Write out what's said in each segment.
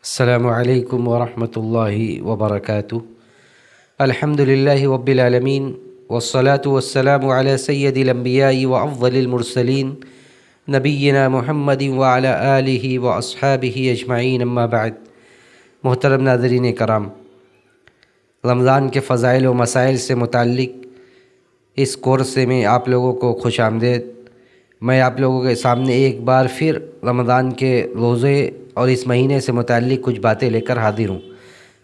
السلام علیکم ورحمۃ اللہ وبرکاتہ۔ الحمد للہ رب العالمین والصلاة والسلام علی سید الانبیاء وافضل المرسلین نبینا محمد وعلی آلہ واصحابہ اجمعین، اما بعد۔ محترم ناظرین کرام، رمضان کے فضائل و مسائل سے متعلق اس کورس میں آپ لوگوں کو خوش آمدید۔ میں آپ لوگوں کے سامنے ایک بار پھر رمضان کے روزے اور اس مہینے سے متعلق کچھ باتیں لے کر حاضر ہوں۔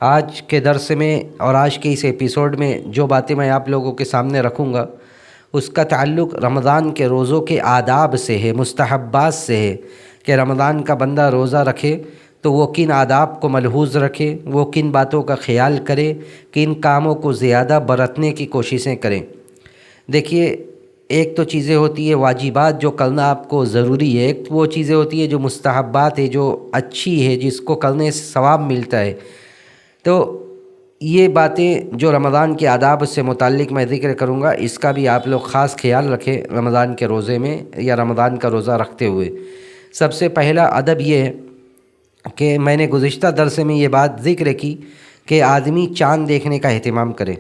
آج کے درس میں اور آج کے اس ایپیسوڈ میں جو باتیں میں آپ لوگوں کے سامنے رکھوں گا اس کا تعلق رمضان کے روزوں کے آداب سے ہے، مستحبات سے ہے، کہ رمضان کا بندہ روزہ رکھے تو وہ کن آداب کو ملحوظ رکھے، وہ کن باتوں کا خیال کرے، کن کاموں کو زیادہ برتنے کی کوششیں کریں۔ دیکھیے، ایک تو چیزیں ہوتی ہے واجبات جو کرنا آپ کو ضروری ہے، ایک وہ چیزیں ہوتی ہے جو مستحبات ہے، جو اچھی ہے، جس کو کرنے سے ثواب ملتا ہے۔ تو یہ باتیں جو رمضان کے آداب سے متعلق میں ذکر کروں گا، اس کا بھی آپ لوگ خاص خیال رکھیں رمضان کے روزے میں یا رمضان کا روزہ رکھتے ہوئے۔ سب سے پہلا ادب یہ ہے کہ میں نے گزشتہ درس میں یہ بات ذکر کی کہ آدمی چاند دیکھنے کا اہتمام کرے،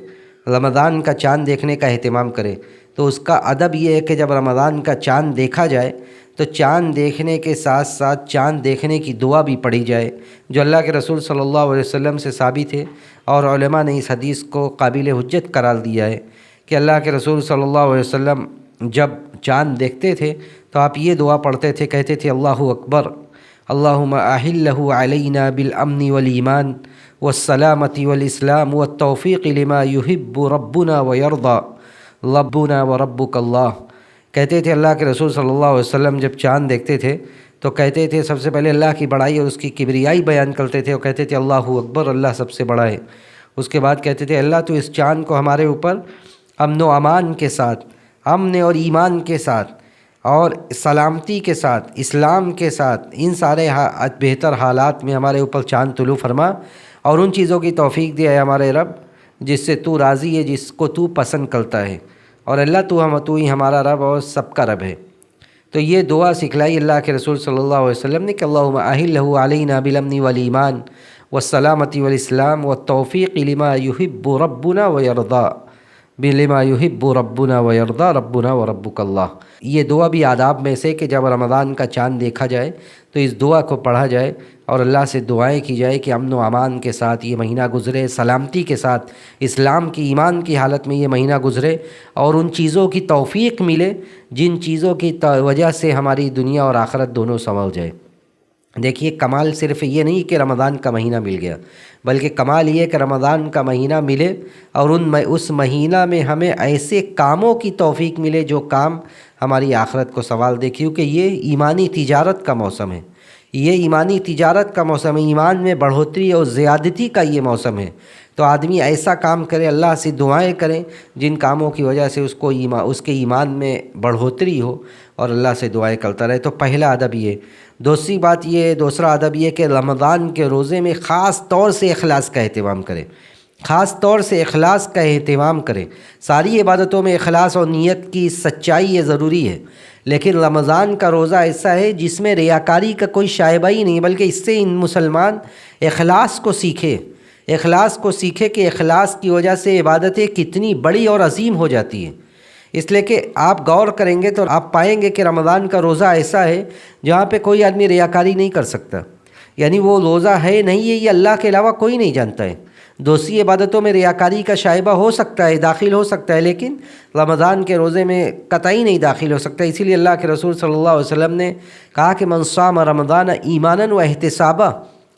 رمضان کا چاند دیکھنے کا اہتمام کرے۔ تو اس کا ادب یہ ہے کہ جب رمضان کا چاند دیکھا جائے تو چاند دیکھنے کے ساتھ ساتھ چاند دیکھنے کی دعا بھی پڑھی جائے، جو اللہ کے رسول صلی اللہ علیہ وسلم سے ثابت ہے، اور علماء نے اس حدیث کو قابل حجت قرار دیا ہے کہ اللہ کے رسول صلی اللہ علیہ وسلم جب چاند دیکھتے تھے تو آپ یہ دعا پڑھتے تھے، کہتے تھے اللہ اکبر، اللہم احلہ علینا بالامن والایمان والسلامۃ والاسلام والتوفیق لما یحب ربنا ویرضی ربنا وربک اللہ۔ کہتے تھے اللہ کے رسول صلی اللہ علیہ وسلم جب چاند دیکھتے تھے تو کہتے تھے، سب سے پہلے اللہ کی بڑائی اور اس کی کبریائی بیان کرتے تھے، اور کہتے تھے اللہ اکبر، اللہ سب سے بڑا ہے۔ اس کے بعد کہتے تھے اللہ تو اس چاند کو ہمارے اوپر امن و امان کے ساتھ، امن اور ایمان کے ساتھ اور سلامتی کے ساتھ، اسلام کے ساتھ، ان سارے بہتر حالات میں ہمارے اوپر چاند طلوع فرما، اور ان چیزوں کی توفیق دیا ہے ہمارے رب جس سے تو راضی ہے، جس کو تو پسند کرتا ہے، اور اللہ تو ہی ہمارا رب اور سب کا رب ہے۔ تو یہ دعا سکھلائی اللہ کے رسول صلی اللہ علیہ وسلم نے کہ اللہم احلہ علینا بالامن والایمان والسلامۃ والاسلام والتوفیق لما یحب ربنا ویرضی بلما یحب ربنا ویرضی ربنا وربک اللہ۔ یہ دعا بھی آداب میں سے کہ جب رمضان کا چاند دیکھا جائے تو اس دعا کو پڑھا جائے اور اللہ سے دعائیں کی جائے کہ امن و امان کے ساتھ یہ مہینہ گزرے، سلامتی کے ساتھ، اسلام کی، ایمان کی حالت میں یہ مہینہ گزرے، اور ان چیزوں کی توفیق ملے جن چیزوں کی وجہ سے ہماری دنیا اور آخرت دونوں سنور جائے۔ دیکھیے، کمال صرف یہ نہیں کہ رمضان کا مہینہ مل گیا، بلکہ کمال یہ کہ رمضان کا مہینہ ملے اور اس مہینہ میں ہمیں ایسے کاموں کی توفیق ملے جو کام ہماری آخرت کو سنوار دے، کیونکہ یہ ایمانی تجارت کا موسم ہے، یہ ایمانی تجارت کا موسم ہے، ایمان میں بڑھوتری اور زیادتی کا یہ موسم ہے۔ تو آدمی ایسا کام کرے، اللہ سے دعائیں کریں جن کاموں کی وجہ سے اس کے ایمان میں بڑھوتری ہو، اور اللہ سے دعائیں کرتا رہے۔ تو پہلا ادب یہ۔ دوسرا ادب یہ کہ رمضان کے روزے میں خاص طور سے اخلاص کا اہتمام کرے، خاص طور سے اخلاص کا اہتمام کرے۔ ساری عبادتوں میں اخلاص اور نیت کی سچائی یہ ضروری ہے، لیکن رمضان کا روزہ ایسا ہے جس میں ریاکاری کا کوئی شائبہ ہی نہیں، بلکہ اس سے ان مسلمان اخلاص کو سیکھے کہ اخلاص کی وجہ سے عبادتیں کتنی بڑی اور عظیم ہو جاتی ہیں۔ اس لیے کہ آپ غور کریں گے تو آپ پائیں گے کہ رمضان کا روزہ ایسا ہے جہاں پہ کوئی آدمی ریاکاری نہیں کر سکتا، یعنی وہ روزہ ہے نہیں ہے یہ اللہ کے علاوہ کوئی نہیں جانتا ہے۔ دوسری عبادتوں میں ریاکاری کا شائبہ ہو سکتا ہے، داخل ہو سکتا ہے، لیکن رمضان کے روزے میں قطعی نہیں داخل ہو سکتا۔ اسی لیے اللہ کے رسول صلی اللہ علیہ وسلم نے کہا کہ من صام رمضان ایمانا و احتسابا،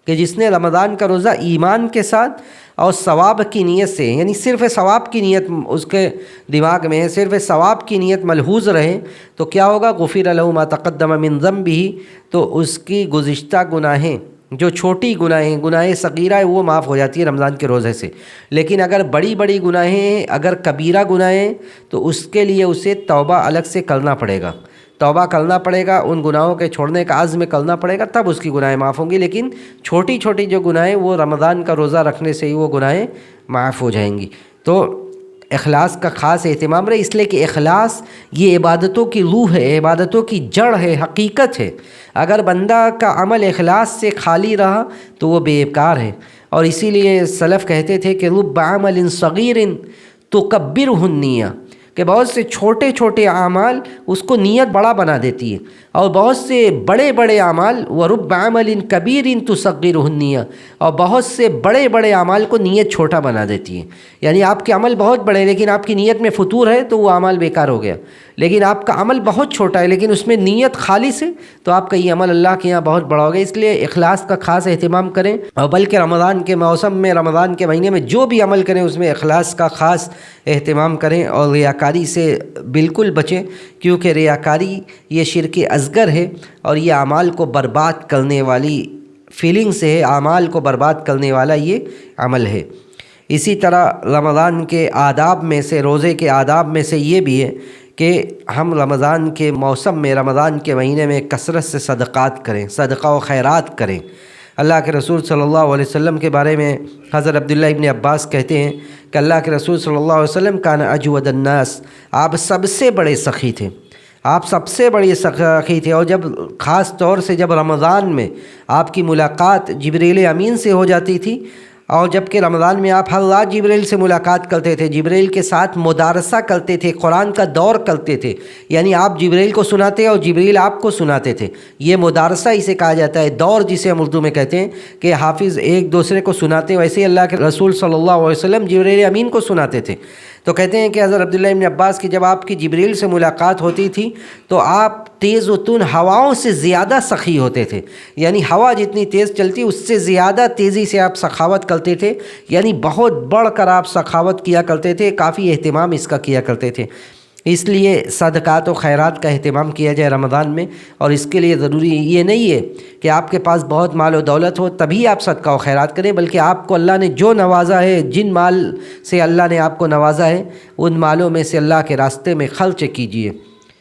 کہ جس نے رمضان کا روزہ ایمان کے ساتھ اور ثواب کی نیت سے، یعنی صرف ثواب کی نیت اس کے دماغ میں ہے، صرف ثواب کی نیت ملحوظ رہے، تو کیا ہوگا؟ غفر له ما تقدم من ذنبہ، تو اس کی گزشتہ گناہیں، جو چھوٹی گناہ صغیرہ ہے وہ معاف ہو جاتی ہے رمضان کے روزے سے۔ لیکن اگر بڑی گناہیں، اگر کبیرہ گناہیں، تو اس کے لیے اسے توبہ الگ سے کرنا پڑے گا، ان گناہوں کے چھوڑنے کا عزم کرنا پڑے گا، تب اس کی گناہیں معاف ہوں گی۔ لیکن چھوٹی جو گناہیں وہ رمضان کا روزہ رکھنے سے ہی وہ گناہیں معاف ہو جائیں گی۔ تو اخلاص کا خاص اہتمام رہے، اس لیے کہ اخلاص یہ عبادتوں کی روح ہے، عبادتوں کی جڑ ہے، حقیقت ہے۔ اگر بندہ کا عمل اخلاص سے خالی رہا تو وہ بیکار ہے، اور اسی لیے سلف کہتے تھے کہ رب عمل صغیر تکبرہ النیہ، کہ بہت سے چھوٹے چھوٹے اعمال اس کو نیت بڑا بنا دیتی ہے، اور بہت سے بڑے بڑے اعمال ورب عمل کبیر تصغرہ النیہ، اور بہت سے بڑے بڑے اعمال کو نیت چھوٹا بنا دیتی ہے۔ یعنی آپ کے عمل بہت بڑے لیکن آپ کی نیت میں فتور ہے تو وہ عمل بیکار ہو گیا، لیکن آپ کا عمل بہت چھوٹا ہے لیکن اس میں نیت خالص ہے تو آپ کا یہ عمل اللہ کے یہاں بہت بڑا ہو گیا۔ اس لیے اخلاص کا خاص اہتمام کریں، اور بلکہ رمضان کے موسم میں، رمضان کے مہینے میں جو بھی عمل کریں اس میں اخلاص کا خاص اہتمام کریں، اور ریاکاری سے بالکل بچیں، کیونکہ ریاکاری یہ شرک اصغر ہے اور یہ اعمال کو برباد کرنے والی فیلنگ سے ہے، اعمال کو برباد کرنے والا یہ عمل ہے۔ اسی طرح رمضان کے آداب میں سے، روزے کے آداب میں سے یہ بھی ہے کہ ہم رمضان کے موسم میں، رمضان کے مہینے میں کثرت سے صدقات کریں، صدقہ و خیرات کریں۔ اللہ کے رسول صلی اللہ علیہ وسلم کے بارے میں حضرت عبداللہ ابن عباس کہتے ہیں کہ اللہ کے رسول صلی اللہ علیہ وسلم کان اجود الناس، آپ سب سے بڑے سخی تھے، آپ سب سے بڑے سخی تھے، اور جب خاص طور سے جب رمضان میں آپ کی ملاقات جبریل امین سے ہو جاتی تھی، اور جب کہ رمضان میں آپ ہر رات جبریل سے ملاقات کرتے تھے، جبریل کے ساتھ مدارسہ کرتے تھے، قرآن کا دور کرتے تھے، یعنی آپ جبریل کو سناتے اور جبریل آپ کو سناتے تھے، یہ مدارسہ اسے کہا جاتا ہے، دور جسے ہم اردو میں کہتے ہیں کہ حافظ ایک دوسرے کو سناتے ہیں، ویسے ہی اللہ کے رسول صلی اللہ علیہ وسلم جبریل امین کو سناتے تھے۔ تو کہتے ہیں کہ حضرت عبداللہ ابن عباس کی جب آپ کی جبریل سے ملاقات ہوتی تھی تو آپ تیز و تون ہواؤں سے زیادہ سخی ہوتے تھے، یعنی ہوا جتنی تیز چلتی اس سے زیادہ تیزی سے آپ سخاوت کرتے تھے، یعنی بہت بڑھ کر آپ سخاوت کیا کرتے تھے، کافی اہتمام اس کا کیا کرتے تھے۔ اس لیے صدقات و خیرات کا اہتمام کیا جائے رمضان میں، اور اس کے لیے ضروری یہ نہیں ہے کہ آپ کے پاس بہت مال و دولت ہو تبھی آپ صدقہ و خیرات کریں، بلکہ آپ کو اللہ نے جو نوازا ہے، جن مال سے اللہ نے آپ کو نوازا ہے ان مالوں میں سے اللہ کے راستے میں خرچ کیجیے،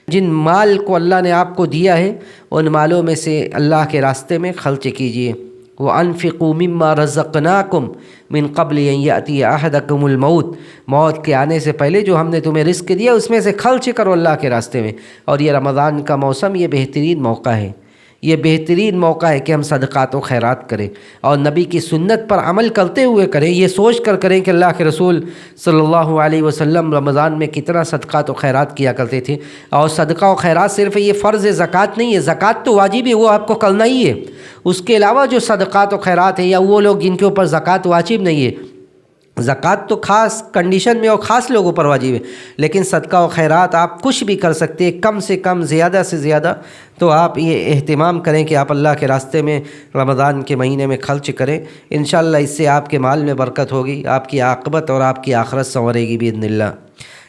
جن مال کو اللہ نے آپ کو دیا ہے ان مالوں میں سے اللہ کے راستے میں خرچ کیجیے۔ وَأَنفِقُوا مِمَّا رَزَقْنَاكُمْ مِن قَبْلِ أَن يَأْتِيَ أَحَدَكُمُ الْمَوْتُ، موت کے آنے سے پہلے جو ہم نے تمہیں رزق دیا اس میں سے خرچ کرو اللہ کے راستے میں۔ اور یہ رمضان کا موسم یہ بہترین موقع ہے، یہ بہترین موقع ہے کہ ہم صدقات و خیرات کریں، اور نبی کی سنت پر عمل کرتے ہوئے کریں، یہ سوچ کر کریں کہ اللہ کے رسول صلی اللہ علیہ وسلم رمضان میں کتنا صدقات و خیرات کیا کرتے تھے۔ اور صدقہ و خیرات صرف یہ فرض زکوٰۃ نہیں ہے، زکوٰۃ تو واجب ہے، وہ آپ کو کرنا ہی ہے، اس کے علاوہ جو صدقات و خیرات ہیں، یا وہ لوگ جن کے اوپر زکوٰۃ واجب نہیں ہے، زکوٰۃ تو خاص کنڈیشن میں اور خاص لوگوں پر واجب ہے، لیکن صدقہ و خیرات آپ کچھ بھی کر سکتے ہیں، کم سے کم، زیادہ سے زیادہ، تو آپ یہ اہتمام کریں کہ آپ اللہ کے راستے میں رمضان کے مہینے میں خرچ کریں، انشاءاللہ اس سے آپ کے مال میں برکت ہوگی، آپ کی عاقبت اور آپ کی آخرت سنورے گی باذن اللہ۔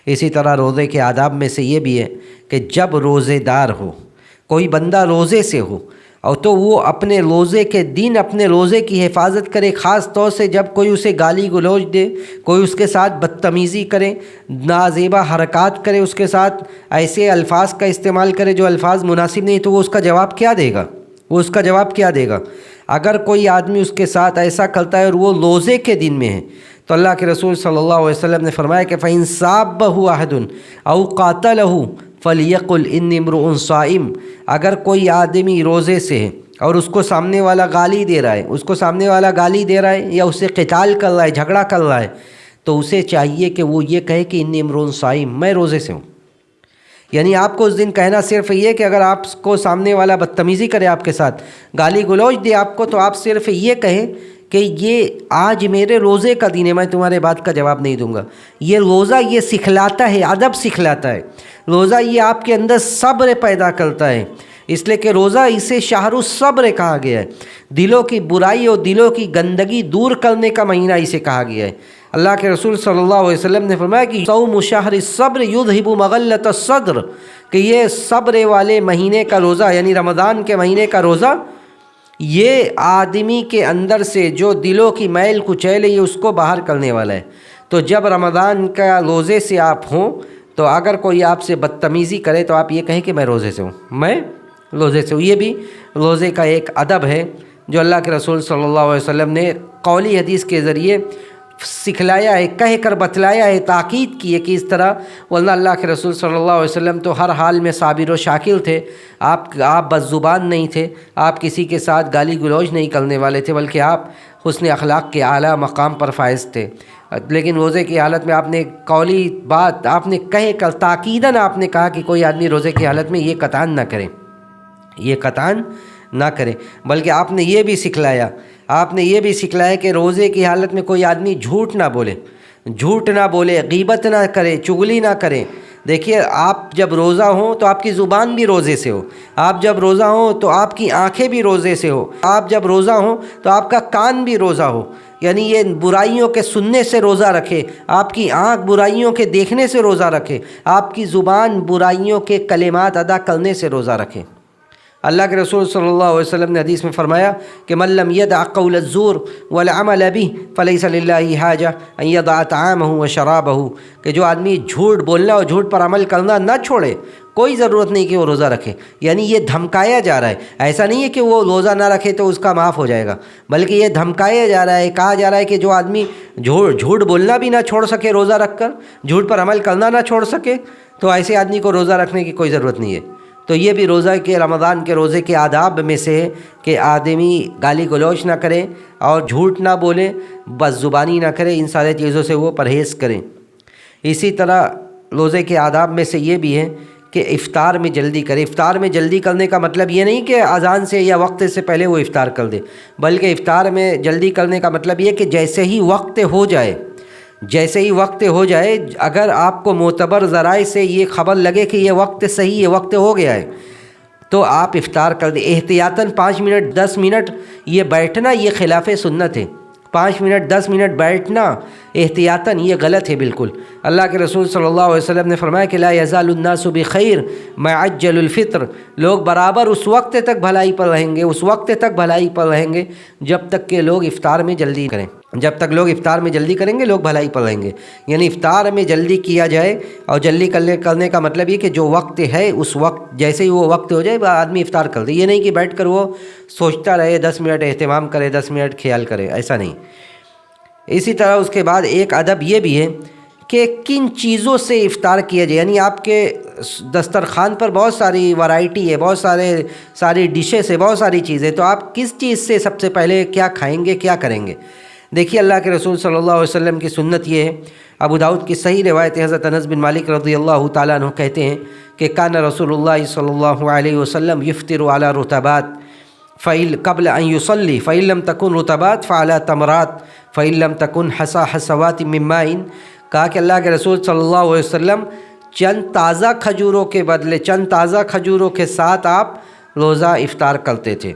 اسی طرح روزے کے آداب میں سے یہ بھی ہے کہ جب روزے دار ہو، کوئی بندہ روزے سے ہو، اور تو وہ اپنے روزے کے دن اپنے روزے کی حفاظت کرے، خاص طور سے جب کوئی اسے گالی گلوچ دے، کوئی اس کے ساتھ بدتمیزی کرے، نازیبا حرکات کرے، اس کے ساتھ ایسے الفاظ کا استعمال کرے جو الفاظ مناسب نہیں، تو وہ اس کا جواب کیا دے گا؟ وہ اس کا جواب کیا دے گا؟ اگر کوئی آدمی اس کے ساتھ ایسا کرتا ہے اور وہ روزے کے دن میں ہے تو اللہ کے رسول صلی اللہ علیہ وسلم نے فرمایا کہ فَإِن صَابَّهُ أَحَدٌ أَوْ قَاتَلَهُ فَلْيَقُلْ إِنِّي امْرُؤٌ صَائِمٌ، اگر کوئی آدمی روزے سے ہے اور اس کو سامنے والا گالی دے رہا ہے، اس کو سامنے والا گالی دے رہا ہے یا اس سے قتال کر رہا ہے، جھگڑا کر رہا ہے، تو اسے چاہیے کہ وہ یہ کہے کہ إِنِّي امْرُؤٌ صَائِمٌ، میں روزے سے ہوں۔ یعنی آپ کو اس دن کہنا صرف یہ کہ اگر آپ کو سامنے والا بدتمیزی کرے، آپ کے ساتھ گالی گلوچ دے آپ کو، تو آپ صرف یہ کہیں کہ یہ آج میرے روزے کا دن ہے، میں تمہارے بات کا جواب نہیں دوں گا۔ یہ روزہ یہ سکھلاتا ہے، ادب سکھلاتا ہے، روزہ یہ آپ کے اندر صبر پیدا کرتا ہے، اس لیے کہ روزہ اسے شہر الصبر کہا گیا ہے، دلوں کی برائی اور دلوں کی گندگی دور کرنے کا مہینہ اسے کہا گیا ہے۔ اللہ کے رسول صلی اللہ علیہ وسلم نے فرمایا کہ صوم شہر الصبر یذہب مغلۃ الصدر، کہ یہ صبر والے مہینے کا روزہ، یعنی رمضان کے مہینے کا روزہ، یہ آدمی کے اندر سے جو دلوں کی میل کچیل ہے یہ اس کو باہر کرنے والا ہے۔ تو جب رمضان کا روزے سے آپ ہوں تو اگر کوئی آپ سے بدتمیزی کرے تو آپ یہ کہیں کہ میں روزے سے ہوں، میں روزے سے ہوں۔ یہ بھی روزے کا ایک ادب ہے جو اللہ کے رسول صلی اللہ علیہ وسلم نے قولی حدیث کے ذریعے سکھلایا ہے، کہہ کر بتلایا ہے، تاکید کی ہے کہ اس طرح، ورنہ اللہ کے رسول صلی اللہ علیہ وسلم تو ہر حال میں صابر و شاکر تھے. آپ بد زبان نہیں تھے، آپ کسی کے ساتھ گالی گلوچ نہیں کرنے والے تھے، بلکہ آپ حسن اخلاق کے اعلیٰ مقام پر فائز تھے. لیکن روزے کی حالت میں آپ نے قولی بات آپ نے کہہ کر تاکیداً آپ نے کہا کہ کوئی آدمی روزے کی حالت میں یہ قطعاً نہ کرے، یہ قطعاً نہ کرے. بلکہ آپ نے یہ بھی سکھلایا کہ روزے کی حالت میں کوئی آدمی جھوٹ نہ بولے، غیبت نہ کرے، چغلی نہ کرے. دیکھیے، آپ جب روزہ ہوں تو آپ کی زبان بھی روزے سے ہو، آپ جب روزہ ہوں تو آپ کی آنکھیں بھی روزے سے ہو، آپ جب روزہ ہوں تو آپ کا کان بھی روزہ ہو، یعنی یہ برائیوں کے سننے سے روزہ رکھے، آپ کی آنکھ برائیوں کے دیکھنے سے روزہ رکھے، آپ کی زبان برائیوں کے کلمات ادا کرنے سے روزہ رکھے. اللہ کے رسول صلی اللہ علیہ وسلم نے حدیث میں فرمایا کہ من لم يدع قول الزور والعمل به فليس لله حاجة ان يدع طعامه وشرابه، کہ جو آدمی جھوٹ بولنا اور جھوٹ پر عمل کرنا نہ چھوڑے، کوئی ضرورت نہیں کہ وہ روزہ رکھے. یعنی یہ دھمکایا جا رہا ہے، ایسا نہیں ہے کہ وہ روزہ نہ رکھے تو اس کا معاف ہو جائے گا، بلکہ یہ دھمکایا جا رہا ہے، کہا جا رہا ہے کہ جو آدمی جھوٹ بولنا بھی نہ چھوڑ سکے روزہ رکھ کر، جھوٹ پر عمل کرنا نہ چھوڑ سکے، تو ایسے آدمی کو روزہ رکھنے کی کوئی ضرورت نہیں ہے. تو یہ بھی روزہ کے رمضان کے روزے کے آداب میں سے ہے کہ آدمی گالی گلوچ نہ کرے اور جھوٹ نہ بولے، بد زبانی نہ کرے، ان سارے چیزوں سے وہ پرہیز کریں. اسی طرح روزے کے آداب میں سے یہ بھی ہے کہ افطار میں جلدی کرے. افطار میں جلدی کرنے کا مطلب یہ نہیں کہ اذان سے یا وقت سے پہلے وہ افطار کر دے، بلکہ افطار میں جلدی کرنے کا مطلب یہ کہ جیسے ہی وقت ہو جائے، اگر آپ کو معتبر ذرائع سے یہ خبر لگے کہ یہ وقت صحیح ہے، وقت ہو گیا ہے، تو آپ افطار کر دیں. احتیاطاً 5 منٹ 10 منٹ یہ بیٹھنا یہ خلاف سنت ہے. 5 منٹ 10 منٹ بیٹھنا احتیاطاً یہ غلط ہے بالکل. اللہ کے رسول صلی اللہ علیہ وسلم نے فرمایا کہ لا یزال الناس بخیر ما عجل الفطر، لوگ برابر اس وقت تک بھلائی پر رہیں گے جب تک کہ لوگ افطار میں جلدی کریں. جب تک لوگ افطار میں جلدی کریں گے، لوگ بھلائی پر رہیں گے. یعنی افطار میں جلدی کیا جائے، اور جلدی کرنے کا مطلب یہ کہ جو وقت ہے اس وقت جیسے ہی وہ وقت ہو جائے آدمی افطار کر دے. یہ نہیں کہ بیٹھ کر وہ سوچتا رہے، 10 منٹ اہتمام کرے، 10 منٹ خیال کرے، ایسا نہیں. اسی طرح اس کے بعد ایک ادب یہ بھی ہے کہ کن چیزوں سے افطار کیا جائے. یعنی آپ کے دسترخوان پر بہت ساری ورائٹی ہے، بہت ساری ڈشز ہے، بہت ساری چیزیں، تو آپ کس چیز سے سب سے پہلے کیا کھائیں گے، کیا کریں گے. دیکھیے، اللہ کے رسول صلی اللہ علیہ وسلم کی سنت یہ ہے. ابو داؤد کی صحیح روایت حضرت انس بن مالک رضی اللہ تعالیٰ عنہ کہتے ہیں کہ کان رسول اللہ صلی اللہ علیہ وسلم یفطر علی رطبات قبل ان یصلی فإن لم تکن رطبات فعلی تمرات فإن لم تکن حصوات من ماء. کہا کہ اللہ کے رسول صلی اللہ علیہ وسلم چند تازہ کھجوروں کے ساتھ آپ روزہ افطار کرتے تھے.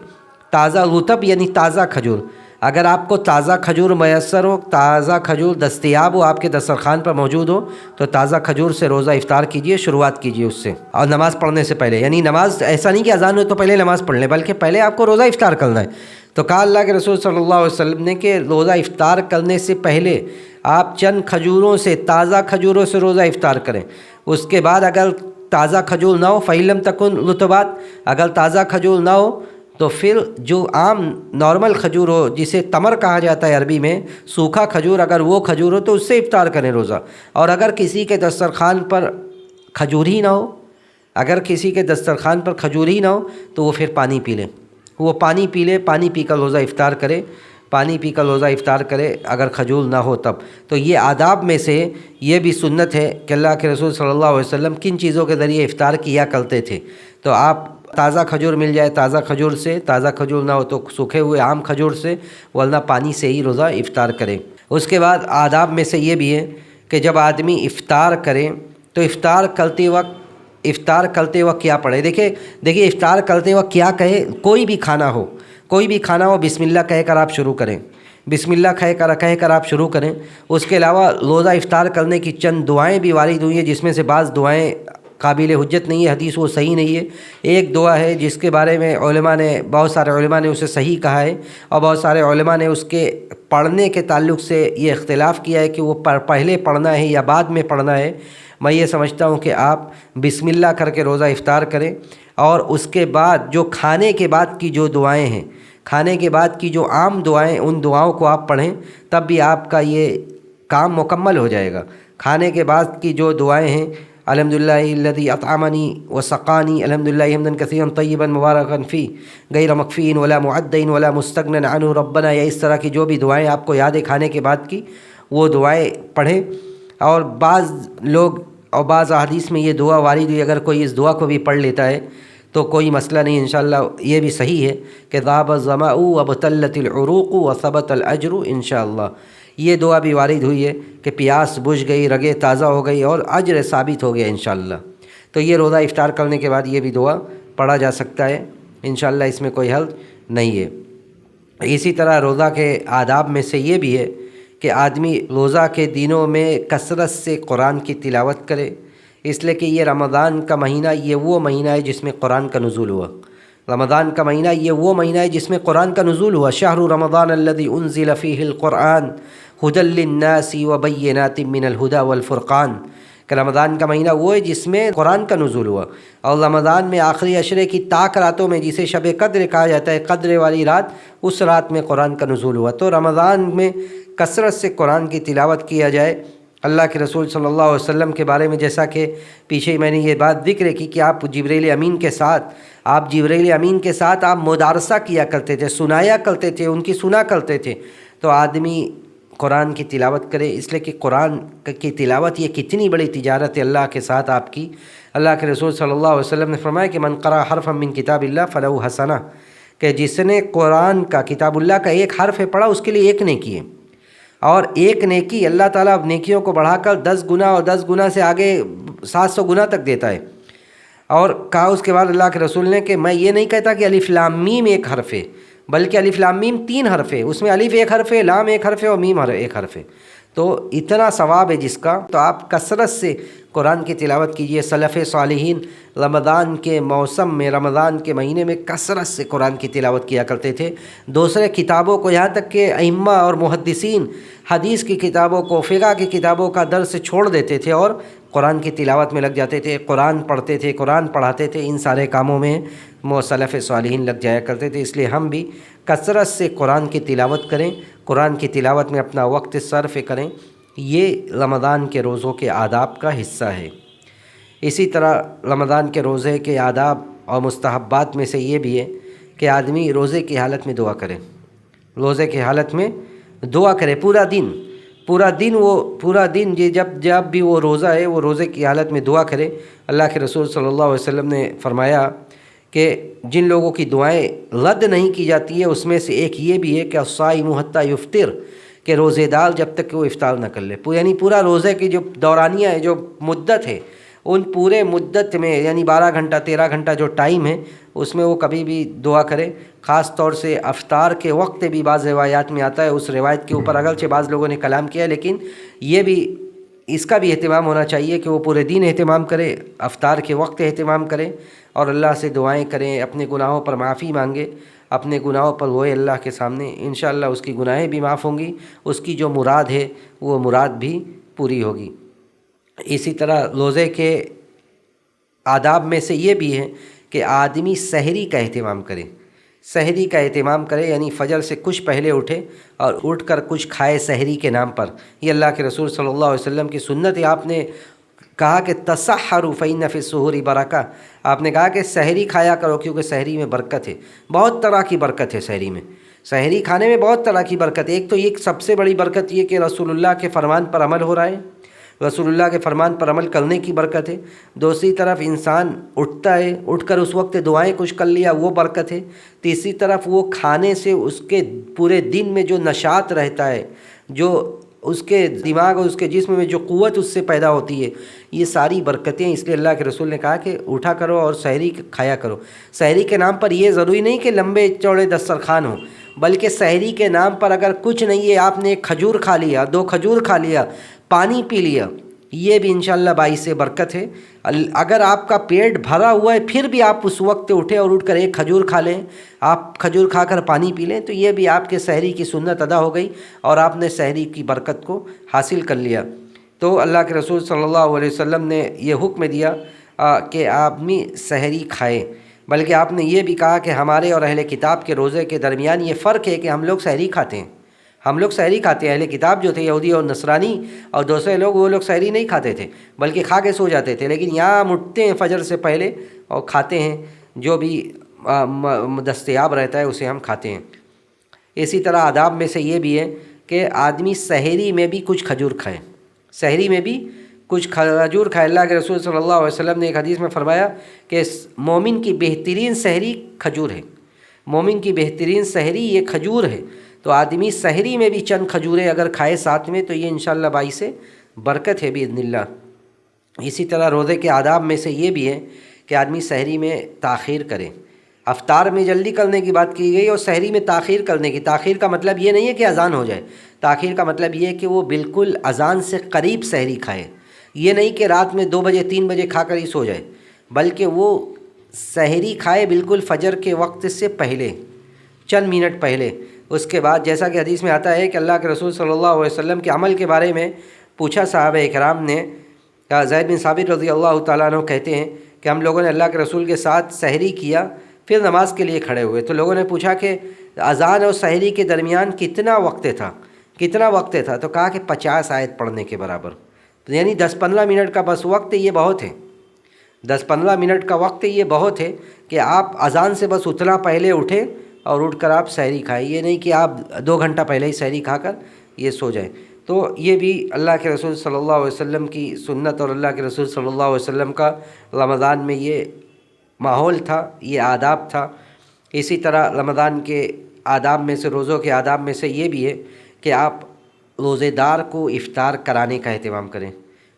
تازہ رطب یعنی تازہ کھجور. اگر آپ کو تازہ کھجور میسر ہو، تازہ کھجور دستیاب ہو، آپ کے دسترخوان پر موجود ہو، تو تازہ کھجور سے روزہ افطار کیجئے، شروعات کیجئے اس سے. اور نماز پڑھنے سے پہلے، یعنی نماز ایسا نہیں کہ اذان ہو تو پہلے نماز پڑھ لیں، بلکہ پہلے آپ کو روزہ افطار کرنا ہے. تو کہا اللہ کے رسول صلی اللہ علیہ وسلم نے کہ روزہ افطار کرنے سے پہلے آپ چند تازہ کھجوروں سے روزہ افطار کریں. اس کے بعد اگر تازہ کھجور نہ ہو، فإن لم تکن رطبات، اگر تازہ کھجور نہ ہو تو پھر جو عام نارمل کھجور ہو، جسے تمر کہا جاتا ہے عربی میں، سوکھا کھجور، اگر وہ کھجور ہو تو اس سے افطار کریں روزہ. اور اگر کسی کے دسترخوان پر کھجور ہی نہ ہو تو وہ پھر پانی پی لے، پانی پی کر روزہ افطار کرے اگر کھجور نہ ہو تب. تو یہ آداب میں سے یہ بھی سنت ہے کہ اللہ کے رسول صلی اللہ علیہ وسلم کن چیزوں کے ذریعے افطار کیا کرتے تھے. تو آپ تازہ کھجور مل جائے تازہ کھجور سے، تازہ کھجور نہ ہو تو سوکھے ہوئے عام کھجور سے، ورنہ پانی سے ہی روزہ افطار کریں. اس کے بعد آداب میں سے یہ بھی ہے کہ جب آدمی افطار کرے تو افطار کرتے وقت کیا پڑھے. دیکھیے افطار کرتے وقت کیا کہے. کوئی بھی کھانا ہو بسم اللہ کہہ کر آپ شروع کریں، بسم اللہ کہہ کر آپ شروع کریں. اس کے علاوہ روزہ افطار کرنے کی چند دعائیں بھی وارد ہوئی ہیں، جس میں سے بعض دعائیں قابل حجت نہیں ہے، حدیث وہ صحیح نہیں ہے. ایک دعا ہے جس کے بارے میں بہت سارے علماء نے اسے صحیح کہا ہے، اور بہت سارے علماء نے اس کے پڑھنے کے تعلق سے یہ اختلاف کیا ہے کہ وہ پہلے پڑھنا ہے یا بعد میں پڑھنا ہے. میں یہ سمجھتا ہوں کہ آپ بسم اللہ کر کے روزہ افطار کریں، اور اس کے بعد جو کھانے کے بعد کی جو دعائیں ہیں، کھانے کے بعد کی جو عام دعائیں ان دعاؤں کو آپ پڑھیں تب بھی آپ کا یہ کام مکمل ہو جائے گا۔ کھانے کے بعد کی جو دعائیں ہیں الحمدللہ الذی اطعمنی وسقانی الحمدللہ حمدا کثیرا طیبا مبارکا فی غیر مکفین ولا معدین ولا مستغنی عنہ ربنا، یا اس طرح کی جو بھی دعائیں آپ کو یاد ہے کھانے کے بعد کی وہ دعائیں پڑھیں۔ اور بعض لوگ اور بعض احادیث میں یہ دعا وارد ہوئی، اگر کوئی اس دعا کو بھی پڑھ لیتا ہے تو کوئی مسئلہ نہیں، انشاءاللہ یہ بھی صحیح ہے کہ ذاب الظمأ وابتلت العروق وثبت الاجر انشاءاللہ، یہ دعا بھی وارد ہوئی ہے کہ پیاس بجھ گئی، رگیں تازہ ہو گئی اور اجر ثابت ہو گیا انشاءاللہ۔ تو یہ روزہ افطار کرنے کے بعد یہ بھی دعا پڑھا جا سکتا ہے انشاءاللہ، اس میں کوئی حرج نہیں ہے۔ اسی طرح روزہ کے آداب میں سے یہ بھی ہے کہ آدمی روزہ کے دنوں میں کثرت سے قرآن کی تلاوت کرے، اس لیے کہ یہ رمضان کا مہینہ یہ وہ مہینہ ہے جس میں قرآن کا نزول ہوا۔ رمضان کا مہینہ یہ وہ مہینہ ہے جس میں قرآن کا نزول ہوا۔ شہر رمضان الذی انزل فیہ القرآن ھدی للناس وبینات من الھدی والفرقان، کہ رمضان کا مہینہ وہ ہے جس میں قرآن کا نزول ہوا، اور رمضان میں آخری عشرے کی طاق راتوں میں جسے شب قدر کہا جاتا ہے، قدر والی رات، اس رات میں قرآن کا نزول ہوا۔ تو رمضان میں کثرت سے قرآن کی تلاوت کیا جائے۔ اللہ کے رسول صلی اللہ علیہ وسلم کے بارے میں جیسا کہ پیچھے میں نے یہ بات ذکر کی کہ آپ جبریل امین کے ساتھ آپ مدارسہ کیا کرتے تھے، سنایا کرتے تھے، ان کی سنا کرتے تھے۔ تو آدمی قرآن کی تلاوت کرے، اس لیے کہ قرآن کی تلاوت یہ کتنی بڑی تجارت ہے اللہ کے ساتھ آپ کی۔ اللہ کے رسول صلی اللہ علیہ وسلم نے فرمایا کہ من قرأ حرفا من کتاب اللہ فلہ حسنہ، کہ جس نے قرآن کا، کتاب اللہ کا ایک حرف پڑھا اس کے لیے ایک نیکی ہے، اور ایک نیکی اللہ تعالیٰ نیکیوں کو بڑھا کر 10 گنا اور 10 گنا سے آگے 700 گنا تک دیتا ہے۔ اور کہا اس کے بعد اللہ کے رسول نے کہ میں یہ نہیں کہتا کہ الف لام میم ایک حرف ہے، بلکہ الف لام میم 3 حرف ہے، اس میں الف ایک حرف ہے، لام ایک حرف ہے اور میم ایک حرف ہے۔ تو اتنا ثواب ہے جس کا، تو آپ کثرت سے قرآن کی تلاوت کیجئے۔ سلف صالحین رمضان کے موسم میں، رمضان کے مہینے میں کثرت سے قرآن کی تلاوت کیا کرتے تھے۔ دوسرے کتابوں کو، یہاں تک کہ ائمہ اور محدثین حدیث کی کتابوں کو، فقہ کی کتابوں کا درس چھوڑ دیتے تھے اور قرآن کی تلاوت میں لگ جاتے تھے، قرآن پڑھتے تھے، قرآن پڑھاتے تھے، ان سارے کاموں میں سلف صالحین لگ جایا کرتے تھے۔ اس لیے ہم بھی کثرت سے قرآن کی تلاوت کریں، قرآن کی تلاوت میں اپنا وقت صرف کریں، یہ رمضان کے روزوں کے آداب کا حصہ ہے۔ اسی طرح رمضان کے روزے کے آداب اور مستحبات میں سے یہ بھی ہے کہ آدمی روزے کی حالت میں دعا کرے، روزے کی حالت میں دعا کرے پورا دن جب بھی وہ روزہ ہے وہ روزے کی حالت میں دعا کرے۔ اللہ کے رسول صلی اللہ علیہ وسلم نے فرمایا کہ جن لوگوں کی دعائیں رد نہیں کی جاتی ہے اس میں سے ایک یہ بھی ہے کہ الصائم حتی یفطر، کہ روزے دار جب تک کہ وہ افطار نہ کر لے، یعنی پورا روزے کی جو دورانیہ ہے، جو مدت ہے، ان پورے مدت میں یعنی 12 گھنٹہ 13 گھنٹہ جو ٹائم ہے اس میں وہ کبھی بھی دعا کرے۔ خاص طور سے افطار کے وقت بھی بعض روایات میں آتا ہے، اس روایت کے اوپر اگرچہ بعض لوگوں نے کلام کیا ہے، لیکن یہ بھی اس کا بھی اہتمام ہونا چاہیے کہ وہ پورے دن اہتمام کرے، افطار کے وقت اہتمام کرے اور اللہ سے دعائیں کریں، اپنے گناہوں پر معافی مانگے، اپنے گناہوں پر روئے اللہ کے سامنے، انشاءاللہ اس کی گناہیں بھی معاف ہوں گی، اس کی جو مراد ہے وہ مراد بھی پوری ہوگی۔ اسی طرح روزے کے آداب میں سے یہ بھی ہے کہ آدمی سحری کا اہتمام کرے، یعنی فجر سے کچھ پہلے اٹھے اور اٹھ کر کچھ کھائے سحری کے نام پر۔ یہ اللہ کے رسول صلی اللہ علیہ وسلم کی سنت ہے۔ آپ نے کہا کہ تسحروا فإن فی السحور برکہ، آپ نے کہا کہ سحری کھایا کرو کیونکہ سحری میں برکت ہے، بہت طرح کی برکت ہے سحری میں، سحری کھانے میں بہت طرح کی برکت ہے۔ ایک تو یہ سب سے بڑی برکت یہ کہ رسول اللہ کے فرمان پر عمل ہو رہا ہے، رسول اللہ کے فرمان پر عمل کرنے کی برکت ہے۔ دوسری طرف انسان اٹھتا ہے، اٹھ کر اس وقت دعائیں کچھ کر لیا، وہ برکت ہے۔ تیسری طرف وہ کھانے سے اس کے پورے دن میں جو نشاط رہتا ہے، جو اس کے دماغ اور اس کے جسم میں جو قوت اس سے پیدا ہوتی ہے، یہ ساری برکتیں۔ اس لیے اللہ کے رسول نے کہا کہ اٹھا کرو اور سحری کھایا کرو۔ سحری کے نام پر یہ ضروری نہیں کہ لمبے چوڑے دسترخوان ہوں، بلکہ سحری کے نام پر اگر کچھ نہیں ہے، آپ نے ایک کھجور کھا لیا، 2 کھجور کھا لیا، پانی پی لیا، یہ بھی انشاءاللہ باعث برکت ہے۔ اگر آپ کا پیٹ بھرا ہوا ہے پھر بھی آپ اس وقت اٹھے اور اٹھ کر ایک کھجور کھا لیں، آپ کھجور کھا کر پانی پی لیں، تو یہ بھی آپ کے سحری کی سنت ادا ہو گئی اور آپ نے سحری کی برکت کو حاصل کر لیا۔ تو اللہ کے رسول صلی اللہ علیہ وسلم نے یہ حکم دیا کہ آدمی سحری کھائے۔ بلکہ آپ نے یہ بھی کہا کہ ہمارے اور اہل کتاب کے روزے کے درمیان یہ فرق ہے کہ ہم لوگ سحری کھاتے ہیں، ہم لوگ سحری کھاتے ہیں۔ اہل کتاب جو تھے یہودی اور نصرانی اور دوسرے لوگ، وہ لوگ سحری نہیں کھاتے تھے بلکہ کھا کے سو جاتے تھے، لیکن یہاں ہم اٹھتے ہیں فجر سے پہلے اور کھاتے ہیں، جو بھی دستیاب رہتا ہے اسے ہم کھاتے ہیں۔ اسی طرح آداب میں سے یہ بھی ہے کہ آدمی سحری میں بھی کچھ کھجور کھائے، سحری میں بھی کچھ کھجور کھائے۔ اللہ کے رسول صلی اللہ علیہ وسلم نے ایک حدیث میں فرمایا کہ مومن کی بہترین سحری کھجور ہے، مومن کی بہترین سحری یہ کھجور ہے۔ تو آدمی سحری میں بھی چند کھجوریں اگر کھائے ساتھ میں تو یہ انشاءاللہ باعث برکت ہے باذن اللہ۔ اسی طرح روزے کے آداب میں سے یہ بھی ہے کہ آدمی سحری میں تاخیر کرے۔ افطار میں جلدی کرنے کی بات کی گئی اور سحری میں تاخیر کرنے کی۔ تاخیر کا مطلب یہ نہیں ہے کہ اذان ہو جائے، تاخیر کا مطلب یہ ہے کہ وہ بالکل اذان سے قریب سحری کھائے۔ یہ نہیں کہ رات میں 2 بجے 3 بجے کھا کر ہی سو جائے، بلکہ وہ سحری کھائے بالکل فجر کے وقت سے پہلے، چند منٹ پہلے۔ اس کے بعد جیسا کہ حدیث میں آتا ہے کہ اللہ کے رسول صلی اللہ علیہ وسلم کے عمل کے بارے میں پوچھا صحابہ اکرام نے، زید بن ثابت رضی اللہ تعالیٰ عنہ کہتے ہیں کہ ہم لوگوں نے اللہ کے رسول کے ساتھ سحری کیا، پھر نماز کے لیے کھڑے ہوئے، تو لوگوں نے پوچھا کہ اذان اور سحری کے درمیان کتنا وقت تھا، کتنا وقت تھا؟ تو کہا کہ 50 آیت پڑھنے کے برابر، یعنی 10-15 منٹ کا بس وقت، یہ بہت ہے، 10-15 منٹ کا وقت یہ بہت ہے کہ آپ اذان سے بس اتنا پہلے اٹھیں اور اٹھ کر آپ سحری کھائیں، یہ نہیں کہ آپ 2 گھنٹہ پہلے ہی سحری کھا کر یہ سو جائیں۔ تو یہ بھی اللہ کے رسول صلی اللہ علیہ وسلم کی سنت اور اللہ کے رسول صلی اللہ علیہ وسلم کا رمضان میں یہ ماحول تھا، یہ آداب تھا۔ اسی طرح رمضان کے آداب میں سے، روزوں کے آداب میں سے یہ بھی ہے کہ آپ روزے دار کو افطار کرانے کا اہتمام کریں،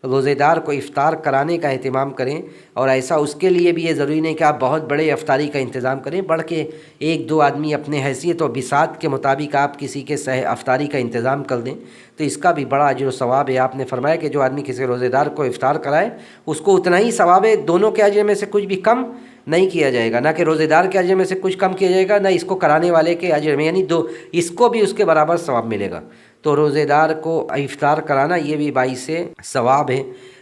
روزے دار کو افطار کرانے کا اہتمام کریں، اور ایسا اس کے لیے بھی یہ ضروری نہیں کہ آپ بہت بڑے افطاری کا انتظام کریں، بڑھ کے 1-2 آدمی اپنے حیثیت اور بساط کے مطابق آپ کسی کے افطاری کا انتظام کر دیں تو اس کا بھی بڑا اجر و ثواب ہے۔ آپ نے فرمایا کہ جو آدمی کسی روزے دار کو افطار کرائے اس کو اتنا ہی ثواب ہے، دونوں کے اجر میں سے کچھ بھی کم نہیں کیا جائے گا، نہ کہ روزے دار کے اجر میں سے کچھ کم کیا جائے گا، نہ اس کو کرانے والے کے اجر میں، یعنی اس کو بھی اس کے برابر ثواب ملے گا۔ تو روزے دار کو افطار کرانا یہ بھی باعث ثواب ہے۔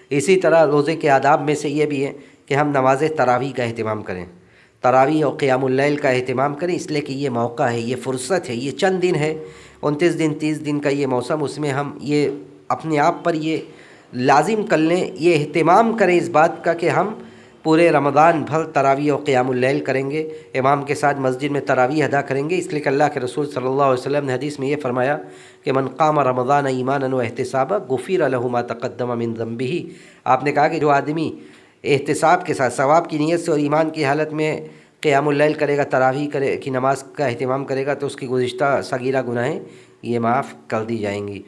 اسی طرح روزے کے آداب میں سے یہ بھی ہے کہ ہم نماز تراویح کا اہتمام کریں، تراویح اور قیام اللیل کا اہتمام کریں، اس لیے کہ یہ موقع ہے، یہ فرصت ہے، یہ چند دن ہے، 29 دن 30 دن کا یہ موسم، اس میں ہم یہ اپنے آپ پر یہ لازم کر لیں، یہ اہتمام کریں اس بات کا کہ ہم پورے رمضان بھر تراویح اور قیام اللیل کریں گے، امام کے ساتھ مسجد میں تراویح ادا کریں گے، اس لیے کہ اللہ کے رسول صلی اللہ علیہ وسلم نے حدیث میں یہ فرمایا کہ من قام رمضان ایمانا و احتسابا غفر له ما تقدم من ذنبه۔ آپ نے کہا کہ جو آدمی احتساب کے ساتھ، ثواب کی نیت سے اور ایمان کی حالت میں قیام اللیل کرے گا، تراویح کی نماز کا اہتمام کرے گا تو اس کی گزشتہ صغیرہ گناہیں یہ معاف کر دی جائیں گی۔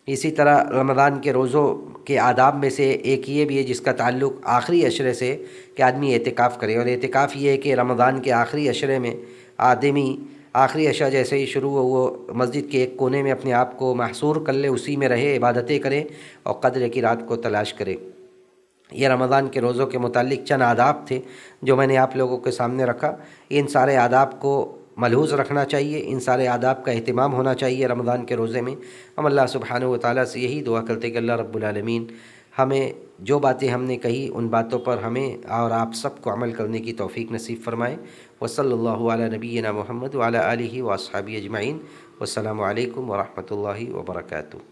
اسی طرح رمضان کے روزوں کے آداب میں سے ایک یہ بھی ہے جس کا تعلق آخری عشرے سے، کہ آدمی اعتکاف کرے، اور اعتکاف یہ ہے کہ رمضان کے آخری عشرے میں آدمی آخری عشاء جیسے ہی شروع ہو وہ مسجد کے ایک کونے میں اپنے آپ کو محصور کر لے، اسی میں رہے، عبادتیں کرے اور قدر کی رات کو تلاش کرے۔ یہ رمضان کے روزوں کے متعلق چند آداب تھے جو میں نے آپ لوگوں کے سامنے رکھا۔ ان سارے آداب کو ملحوظ رکھنا چاہیے، ان سارے آداب کا اہتمام ہونا چاہیے رمضان کے روزے میں۔ ہم اللہ سبحانہ و تعالیٰ سے یہی دعا کرتے کہ اللہ رب العالمین ہمیں جو باتیں ہم نے کہی ان باتوں پر ہمیں اور آپ سب کو عمل کرنے کی توفیق نصیب فرمائے۔ وصلی اللہ علی نبینا محمد وعلی آلہ واصحابہ اجمعین۔ والسلام علیکم ورحمۃ اللہ وبرکاتہ۔